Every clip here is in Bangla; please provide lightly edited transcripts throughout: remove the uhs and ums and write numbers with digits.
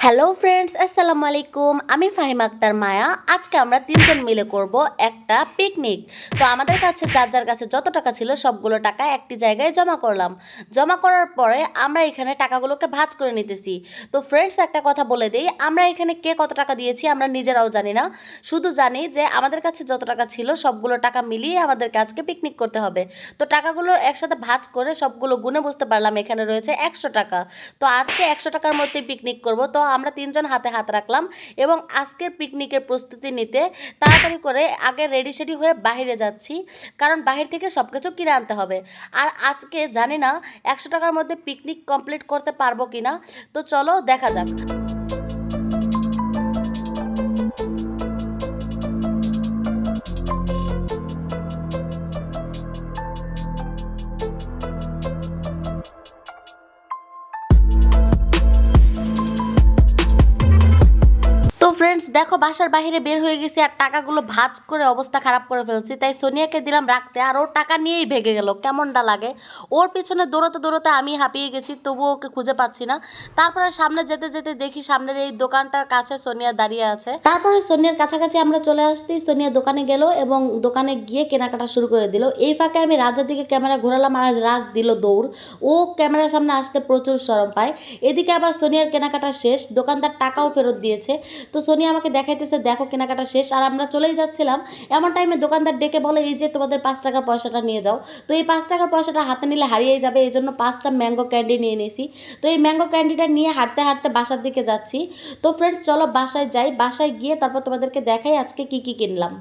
হ্যালো ফ্রেন্ডস, আসসালামু আলাইকুম। আমি ফাহিমা আক্তার মায়া। আজকে আমরা তিনজন মিলে করব একটা পিকনিক। তো আমাদের কাছে যার কাছে যত টাকা ছিল সবগুলো টাকা একটি জায়গায় জমা করলাম। জমা করার পরে আমরা এখানে টাকাগুলোকে ভাঁজ করে নিতেছি। তো ফ্রেন্ডস, একটা কথা বলে দিই, আমরা এখানে কে কত টাকা দিয়েছি আমরা নিজেরাও জানি না। শুধু জানি যে আমাদের কাছে যত টাকা ছিল সবগুলো টাকা মিলিয়ে আমাদেরকে আজকে পিকনিক করতে হবে। তো টাকাগুলো একসাথে ভাঁজ করে সবগুলো গুনে বুঝতে পারলাম এখানে রয়েছে 100 টাকা। তো আজকে 100 টাকার মধ্যে পিকনিক করব। তো আমরা তিনজন হাতে হাত রাখলাম এবং আজকের পিকনিকের প্রস্তুতি নিতে তাড়াতাড়ি করে আগে রেডি সেডি হয়ে বাহিরে যাচ্ছি, কারণ বাহির থেকে সব কিছু কিনে আনতে হবে। আর আজকে জানি না 100 টাকার মধ্যে পিকনিক কমপ্লিট করতে পারবো কিনা। তো চলো দেখা যাক। তো ফ্রেন্ডস, দেখো বাসার বাইরে বের হয়ে গেছি আর টাকাগুলো ভাঁজ করে অবস্থা খারাপ করে ফেলছি। তাই সোনিয়াকে দিলাম রাখতে, আর ওর টাকা নিয়েই ভেগে গেল। কেমনটা লাগে, ওর পিছনে দৌড়াতে দৌড়াতে আমি হাঁপিয়ে গেছি, তবুও ওকে খুঁজে পাচ্ছি না। তারপরে সামনে যেতে যেতে দেখি সামনের এই দোকানটার কাছে সোনিয়া দাঁড়িয়ে আছে। তারপরে সোনিয়ার কাছাকাছি আমরা চলে আসতেই সোনিয়া দোকানে গেল এবং দোকানে গিয়ে কেনাকাটা শুরু করে দিল। এই ফাঁকে আমি রাজের দিকে ক্যামেরা ঘোরালাম আর রাজ দিল দৌড়। ও ক্যামেরার সামনে আসতে প্রচুর শরম পায়। এদিকে আবার সোনিয়ার কেনাকাটা শেষ, দোকানদার টাকাও ফেরত দিয়েছে। তো সোনিয়া আমাকে দেখাইতেছে দেখো কেনাকাটা শেষ, আর আমরা চলেই যাচ্ছিলাম। এমন টাইমে দোকানদার ডেকে বলে এই যে তোমাদের 5 টাকার পয়সাটা নিয়ে যাও। তো এই 5 টাকার পয়সাটা হাতে নিলে হারিয়ে যাবে, এই জন্য 5টা ম্যাঙ্গো ক্যান্ডি নিয়ে নিয়েছি। তো এই ম্যাঙ্গো ক্যান্ডিটা নিয়ে হাঁটতে হাঁটতে বাসার দিকে যাচ্ছি। তো ফ্রেন্ডস চলো বাসায় যাই, বাসায় গিয়ে তারপর তোমাদেরকে দেখাই আজকে কি কি কিনলাম।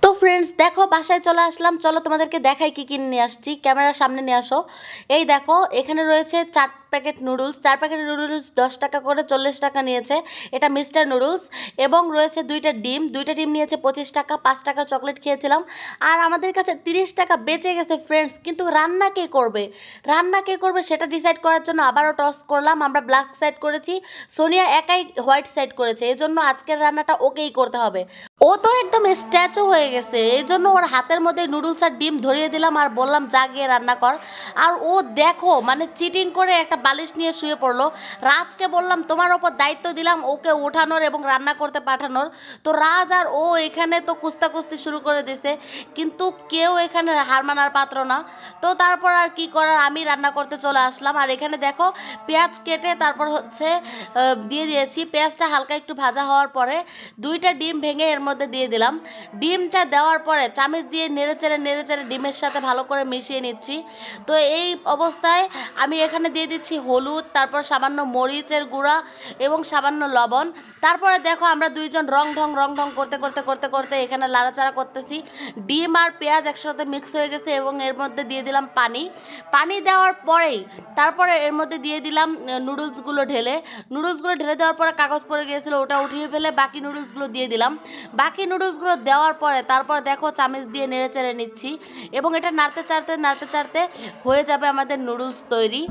তো ফ্রেন্ডস দেখো বাসায় চলে আসলাম, চলো তোমাদেরকে দেখাই কি কিনে নিয়ে আসছি। ক্যামেরার সামনে নিয়ে আসো। এই দেখো এখানে রয়েছে 4 প্যাকেট নুডলস। 4 প্যাকেট নুডলস 10 টাকা করে, 40 টাকা নিয়েছে। এটা মিস্টার নুডলস। এবং রয়েছে 2টা ডিম। 2টা ডিম নিয়েছে 25 টাকা। 5 টাকা চকলেট খেয়েছিলাম। আর আমাদের কাছে 30 টাকা বেঁচে গেছে ফ্রেন্ডস, কিন্তু রান্না কে করবে, রান্না কে করবে সেটা ডিসাইড করার জন্য আবারও টস করলাম। আমরা ব্ল্যাক সাইড করেছি, সোনিয়া একাই হোয়াইট সাইড করেছে। এই জন্য আজকের রান্নাটা ওকেই করতে হবে। ও তো একদম স্ট্যাচু হয়ে গেছে, এই জন্য ওর হাতের মধ্যে নুডলস আর ডিম ধরিয়ে দিলাম আর বললাম যা গিয়ে রান্না কর। আর ও দেখো মানে চিটিং করে একটা বালিশ নিয়ে শুয়ে পড়লো। রাজকে বললাম তোমার ওপর দায়িত্ব দিলাম ওকে ওঠানোর এবং রান্না করতে পাঠানোর। তো রাজ আর ও এখানে তো কুস্তাকুস্তি শুরু করে দিছে, কিন্তু কেউ এখানে হার মানার পাত্র না। তো তারপর আর কি করার, আমি রান্না করতে চলে আসলাম। আর এখানে দেখো পেঁয়াজ কেটে তারপর হচ্ছে দিয়ে দিয়েছি। পেঁয়াজটা হালকা একটু ভাজা হওয়ার পরে 2টা ডিম ভেঙে এর মধ্যে দিয়ে দিলাম। ডিমটা দেওয়ার পরে চামচ দিয়ে নেড়েচেড়ে নেড়েচেড়ে ডিমের সাথে ভালো করে মিশিয়ে নিচ্ছি। তো এই অবস্থায় আমি এখানে দিয়ে দিচ্ছি হলুদ, তারপর সামান্য মরিচের গুঁড়া এবং সামান্য লবণ। তারপরে দেখো আমরা দুইজন রং ঢং করতে করতে করতে করতে এখানে লাড়াচাড়া করতেছি। ডিম আর পেঁয়াজ একসাথে মিক্স হয়ে গেছে এবং এর মধ্যে দিয়ে দিলাম পানি। পানি দেওয়ার পরেই তারপরে এর মধ্যে দিয়ে দিলাম নুডলসগুলো ঢেলে। নুডলসগুলো ঢেলে দেওয়ার পরে কাগজ পড়ে গিয়েছিল, ওটা উঠিয়ে ফেলে বাকি নুডলসগুলো দিয়ে দিলাম। বাকি নুডলসগুলো দেওয়ার পরে তারপর দেখো চামচ দিয়ে নেড়ে চেড়ে নিচ্ছি এবং এটা নাড়তে চাড়তে হয়ে যাবে আমাদের নুডলস তৈরি।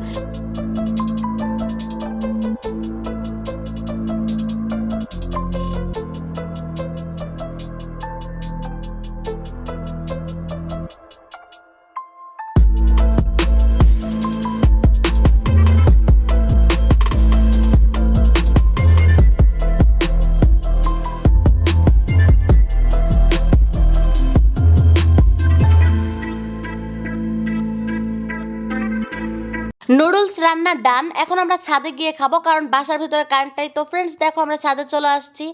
নুডলস রান্না ডান। এখন আমরা ছাদে গিয়ে খাবো, কারণ বাসার ভিতরে কারেন্টটাই। তো ফ্রেন্ডস দেখো আমরা ছাদে চলে আসছি।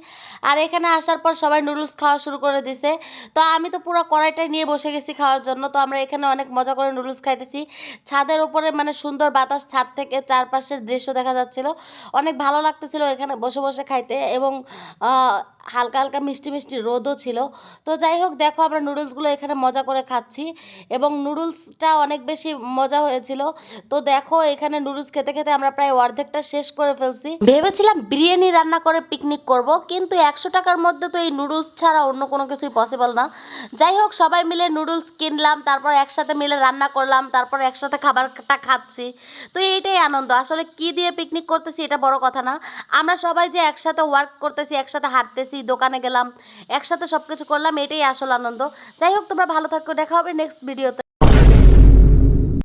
আর এখানে আসার পর সবাই নুডলস খাওয়া শুরু করে দিছে। তো আমি তো পুরো কড়াইটাই নিয়ে বসে গেছি খাওয়ার জন্য। তো আমরা এখানে অনেক মজা করে নুডলস খাইতেছি। ছাদের উপরে মানে সুন্দর বাতাস, ছাদ থেকে চারপাশের দৃশ্য দেখা যাচ্ছিল। অনেক ভালো লাগতেছিল এখানে বসে বসে খাইতে। এবং হালকা হালকা মিষ্টি মিষ্টি রোদও ছিল। তো যাই হোক দেখো আমরা নুডলসগুলো এখানে মজা করে খাচ্ছি এবং নুডলসটা অনেক বেশি মজা হয়েছিল। তো দেখো এখানে নুডলস খেতে খেতে আমরা প্রায় অর্ধেকটা শেষ করে ফেলছি। ভেবেছিলাম বিরিয়ানি রান্না করে পিকনিক করব, কিন্তু 100 টাকার মধ্যে তো এই নুডলস ছাড়া অন্য কোনো কিছুই পসিবল না। যাই হোক সবাই মিলে নুডলস কিনলাম, তারপর একসাথে মিলে রান্না করলাম, তারপর একসাথে খাবারটা খাচ্ছি। তো এইটাই আনন্দ। আসলে কি দিয়ে পিকনিক করতেছি এটা বড় কথা না, আমরা সবাই যে একসাথে ওয়ার্ক করতেছি, একসাথে হাঁটতেছি, দোকানে গেলাম, একসাথে সব কিছু করলাম, এটাই আসল আনন্দ। যাই হোক তোমরা ভালো থাকো, দেখা হবে নেক্সট ভিডিওতে।